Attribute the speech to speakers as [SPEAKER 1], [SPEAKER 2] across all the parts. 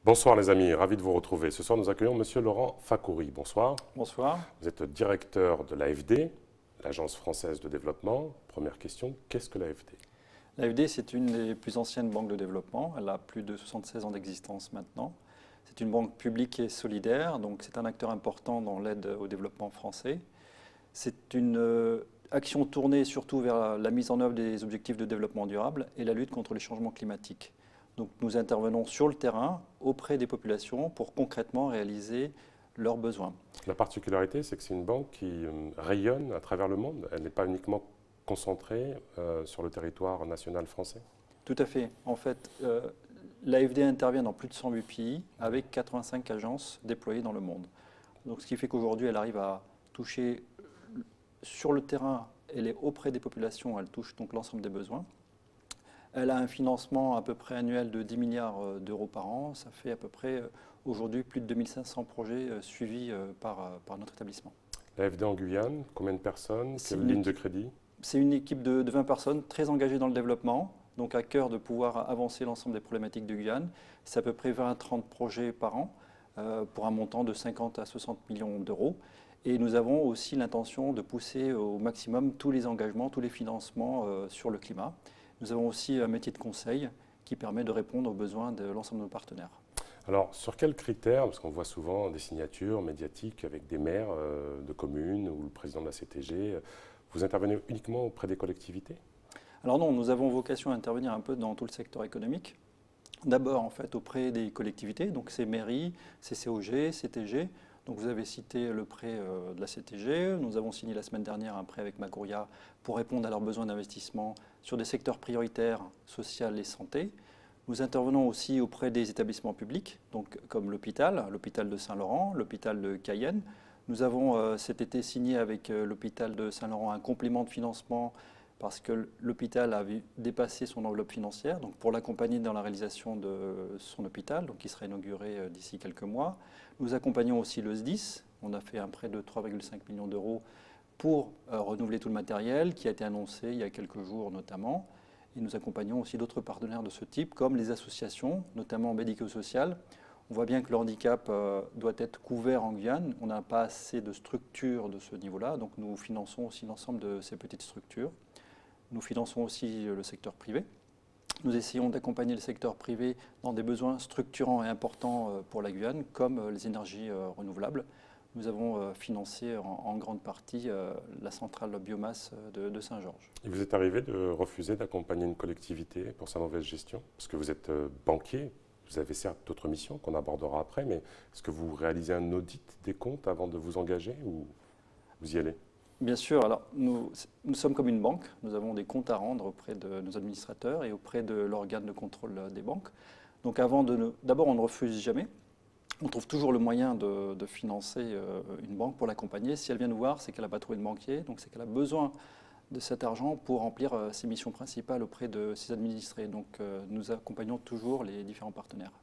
[SPEAKER 1] Bonsoir les amis, ravi de vous retrouver. Ce soir nous accueillons Monsieur Laurent Fakouri. Bonsoir.
[SPEAKER 2] Bonsoir.
[SPEAKER 1] Vous êtes directeur de l'AFD, l'Agence française de développement. Première question, qu'est-ce que l'AFD?
[SPEAKER 2] L'AFD, c'est une des plus anciennes banques de développement. Elle a plus de 76 ans d'existence maintenant. C'est une banque publique et solidaire, donc c'est un acteur important dans l'aide au développement français. C'est une action tournée surtout vers la mise en œuvre des objectifs de développement durable et la lutte contre les changements climatiques. Donc nous intervenons sur le terrain auprès des populations pour concrètement réaliser leurs besoins.
[SPEAKER 1] La particularité, c'est que c'est une banque qui rayonne à travers le monde. Elle n'est pas uniquement concentrée sur le territoire national français.
[SPEAKER 2] Tout à fait. En fait, l'AFD intervient dans plus de 108 pays avec 85 agences déployées dans le monde. Donc, ce qui fait qu'aujourd'hui, elle arrive à toucher sur le terrain, elle est auprès des populations, elle touche donc l'ensemble des besoins. Elle a un financement à peu près annuel de 10 milliards d'euros par an. Ça fait à peu près aujourd'hui plus de 2500 projets suivis par notre établissement.
[SPEAKER 1] L'AFD en Guyane, combien de personnes? Quelle ligne de crédit?
[SPEAKER 2] C'est une équipe de 20 personnes très engagées dans le développement, donc à cœur de pouvoir avancer l'ensemble des problématiques de Guyane. C'est à peu près 20 à 30 projets par an pour un montant de 50 à 60 millions d'euros. Et nous avons aussi l'intention de pousser au maximum tous les engagements, tous les financements sur le climat. Nous avons aussi un métier de conseil qui permet de répondre aux besoins de l'ensemble de nos partenaires.
[SPEAKER 1] Alors, sur quels critères, parce qu'on voit souvent des signatures médiatiques avec des maires de communes ou le président de la CTG, vous intervenez uniquement auprès des collectivités?
[SPEAKER 2] Alors non, nous avons vocation à intervenir un peu dans tout le secteur économique. D'abord, en fait, auprès des collectivités, donc c'est mairies, c'est COG, CTG. Donc vous avez cité le prêt de la CTG. Nous avons signé la semaine dernière un prêt avec Macouria pour répondre à leurs besoins d'investissement sur des secteurs prioritaires, social et santé. Nous intervenons aussi auprès des établissements publics, donc comme l'hôpital de Saint-Laurent, l'hôpital de Cayenne. Nous avons cet été signé avec l'hôpital de Saint-Laurent un complément de financement parce que l'hôpital avait dépassé son enveloppe financière, donc pour l'accompagner dans la réalisation de son hôpital, donc qui sera inauguré d'ici quelques mois. Nous accompagnons aussi le SDIS. On a fait un prêt de 3,5 millions d'euros pour renouveler tout le matériel qui a été annoncé il y a quelques jours notamment. Et nous accompagnons aussi d'autres partenaires de ce type, comme les associations, notamment médico-sociales. On voit bien que le handicap doit être couvert en Guyane. On n'a pas assez de structures de ce niveau-là, donc nous finançons aussi l'ensemble de ces petites structures. Nous finançons aussi le secteur privé. Nous essayons d'accompagner le secteur privé dans des besoins structurants et importants pour la Guyane, comme les énergies renouvelables. Nous avons financé en grande partie la centrale biomasse de Saint-Georges.
[SPEAKER 1] Il vous est arrivé de refuser d'accompagner une collectivité pour sa mauvaise gestion? Parce que vous êtes banquier, vous avez certes d'autres missions qu'on abordera après, mais est-ce que vous réalisez un audit des comptes avant de vous engager ou vous y allez?
[SPEAKER 2] Bien sûr, alors nous sommes comme une banque, nous avons des comptes à rendre auprès de nos administrateurs et auprès de l'organe de contrôle des banques. Donc d'abord on ne refuse jamais, on trouve toujours le moyen de financer une banque pour l'accompagner. Si elle vient nous voir, c'est qu'elle n'a pas trouvé de banquier, donc c'est qu'elle a besoin de cet argent pour remplir ses missions principales auprès de ses administrés. Donc nous accompagnons toujours les différents partenaires.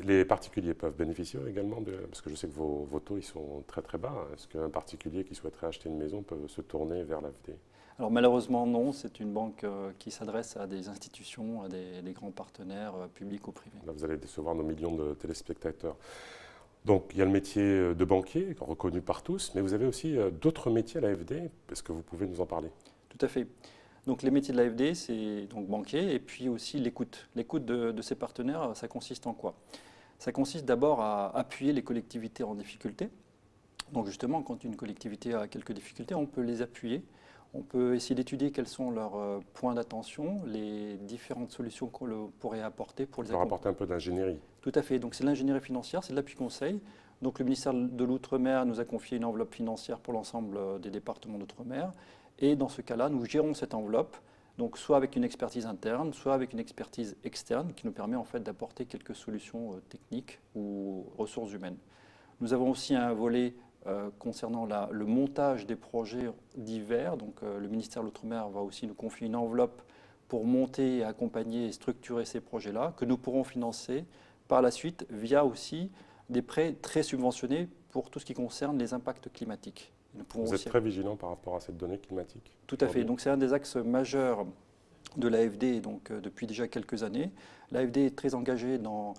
[SPEAKER 1] Les particuliers peuvent bénéficier également parce que je sais que vos taux ils sont très très bas. Est-ce qu'un particulier qui souhaiterait acheter une maison peut se tourner vers l'AFD?
[SPEAKER 2] Alors malheureusement non, c'est une banque qui s'adresse à des institutions, à des grands partenaires publics ou privés.
[SPEAKER 1] Là, vous allez décevoir nos millions de téléspectateurs. Donc il y a le métier de banquier reconnu par tous, mais vous avez aussi d'autres métiers à l'AFD. Est-ce que vous pouvez nous en parler?
[SPEAKER 2] Tout à fait. Donc les métiers de l'AFD, c'est donc banquier et puis aussi l'écoute. L'écoute de ses partenaires, ça consiste en quoi? Ça consiste d'abord à appuyer les collectivités en difficulté. Donc justement, quand une collectivité a quelques difficultés, on peut les appuyer. On peut essayer d'étudier quels sont leurs points d'attention, les différentes solutions qu'on pourrait apporter pour les accompagner.
[SPEAKER 1] Apporter un peu d'ingénierie.
[SPEAKER 2] Tout à fait. Donc c'est l'ingénierie financière, c'est de l'appui conseil. Donc le ministère de l'Outre-mer nous a confié une enveloppe financière pour l'ensemble des départements d'Outre-mer. Et dans ce cas-là, nous gérons cette enveloppe, donc soit avec une expertise interne, soit avec une expertise externe qui nous permet en fait d'apporter quelques solutions techniques ou ressources humaines. Nous avons aussi un volet concernant le montage des projets divers. Donc le ministère de l'Outre-mer va aussi nous confier une enveloppe pour monter, accompagner et structurer ces projets-là, que nous pourrons financer par la suite via aussi des prêts très subventionnés pour tout ce qui concerne les impacts climatiques.
[SPEAKER 1] Vous êtes très vigilant par rapport à cette donnée climatique?
[SPEAKER 2] Tout à fait. Donc c'est un des axes majeurs de l'AFD depuis déjà quelques années. L'AFD est très engagée dans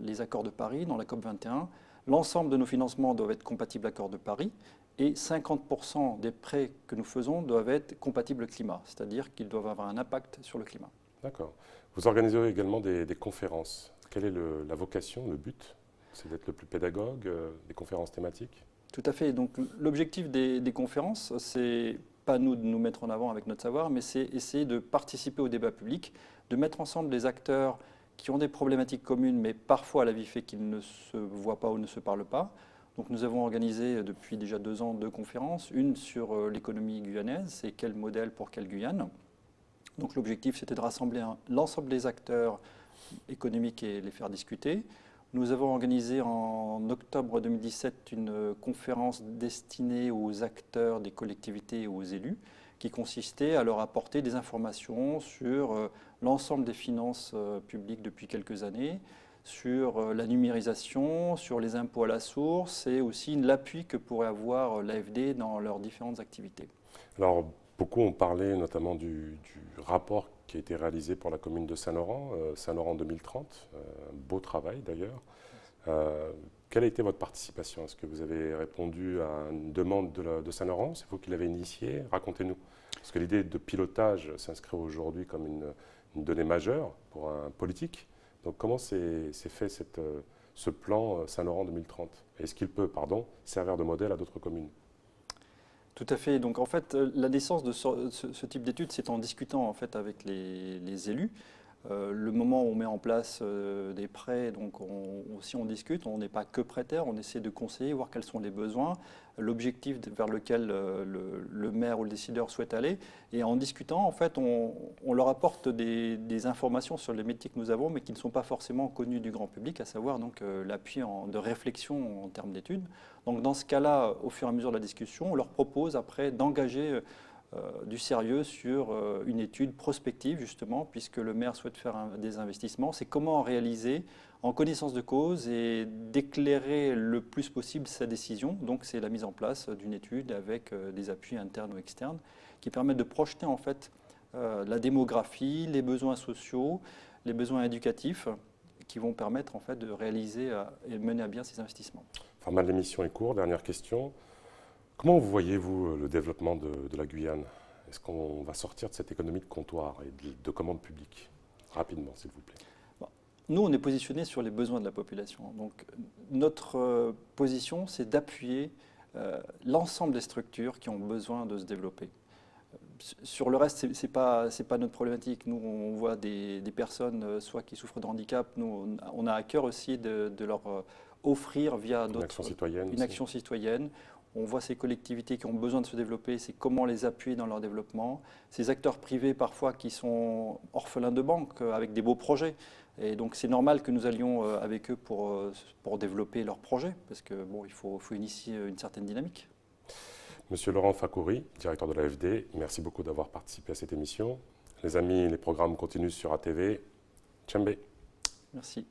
[SPEAKER 2] les accords de Paris, dans la COP 21. L'ensemble de nos financements doivent être compatibles à l'accord de Paris et 50% des prêts que nous faisons doivent être compatibles au climat, c'est-à-dire qu'ils doivent avoir un impact sur le climat.
[SPEAKER 1] D'accord. Vous organisez également des conférences. Quelle est la vocation, le but? C'est d'être le plus pédagogue, des conférences thématiques?
[SPEAKER 2] Tout à fait. Donc l'objectif des conférences, c'est pas nous de nous mettre en avant avec notre savoir, mais c'est essayer de participer au débat public, de mettre ensemble des acteurs qui ont des problématiques communes, mais parfois la vie fait qu'ils ne se voient pas ou ne se parlent pas. Donc nous avons organisé depuis déjà 2 ans 2 conférences, une sur l'économie guyanaise, c'est quel modèle pour quelle Guyane. Donc l'objectif c'était de rassembler l'ensemble des acteurs économiques et les faire discuter. Nous avons organisé en octobre 2017 une conférence destinée aux acteurs des collectivités et aux élus, qui consistait à leur apporter des informations sur l'ensemble des finances publiques depuis quelques années, sur la numérisation, sur les impôts à la source et aussi l'appui que pourrait avoir l'AFD dans leurs différentes activités.
[SPEAKER 1] Alors, beaucoup ont parlé notamment du rapport qui a été réalisé pour la commune de Saint-Laurent, Saint-Laurent 2030, un beau travail d'ailleurs. Quelle a été votre participation? Est-ce que vous avez répondu à une demande de Saint-Laurent? C'est vous qui l'avez initié? Racontez-nous. Parce que l'idée de pilotage s'inscrit aujourd'hui comme une donnée majeure pour un politique. Donc comment s'est fait ce plan Saint-Laurent 2030? Est-ce qu'il peut, servir de modèle à d'autres communes?
[SPEAKER 2] Tout à fait. Donc en fait, la naissance de ce type d'études, c'est en discutant en fait avec les élus. Le moment où on met en place des prêts, donc si on discute, on n'est pas que prêteur, on essaie de conseiller, voir quels sont les besoins, l'objectif vers lequel le maire ou le décideur souhaite aller. Et en discutant, en fait, on leur apporte des informations sur les métiers que nous avons, mais qui ne sont pas forcément connus du grand public, à savoir donc l'appui de réflexion en termes d'études. Donc dans ce cas-là, au fur et à mesure de la discussion, on leur propose après d'engager du sérieux sur une étude prospective, justement, puisque le maire souhaite faire des investissements. C'est comment réaliser en connaissance de cause et d'éclairer le plus possible sa décision. Donc c'est la mise en place d'une étude avec des appuis internes ou externes qui permettent de projeter en fait la démographie, les besoins sociaux, les besoins éducatifs qui vont permettre en fait de réaliser et mener à bien ces investissements.
[SPEAKER 1] Le format de l'émission est court. Dernière question. Comment vous voyez-vous le développement de la Guyane? Est-ce qu'on va sortir de cette économie de comptoir et de commande publique? Rapidement, s'il vous plaît.
[SPEAKER 2] Bon. Nous, on est positionné sur les besoins de la population. Donc, notre position, c'est d'appuyer l'ensemble des structures qui ont besoin de se développer. Sur le reste, ce n'est pas notre problématique. Nous, on voit des personnes, soit qui souffrent de handicap. Nous, on a à cœur aussi de leur offrir via
[SPEAKER 1] une action citoyenne.
[SPEAKER 2] Une action citoyenne. On voit ces collectivités qui ont besoin de se développer, c'est comment les appuyer dans leur développement. Ces acteurs privés parfois qui sont orphelins de banque avec des beaux projets. Et donc c'est normal que nous allions avec eux pour développer leurs projets, parce que bon, il faut initier une certaine dynamique.
[SPEAKER 1] Monsieur Laurent Fakouri, directeur de l'AFD, merci beaucoup d'avoir participé à cette émission. Les amis, les programmes continuent sur ATV. Tchambé.
[SPEAKER 2] Merci.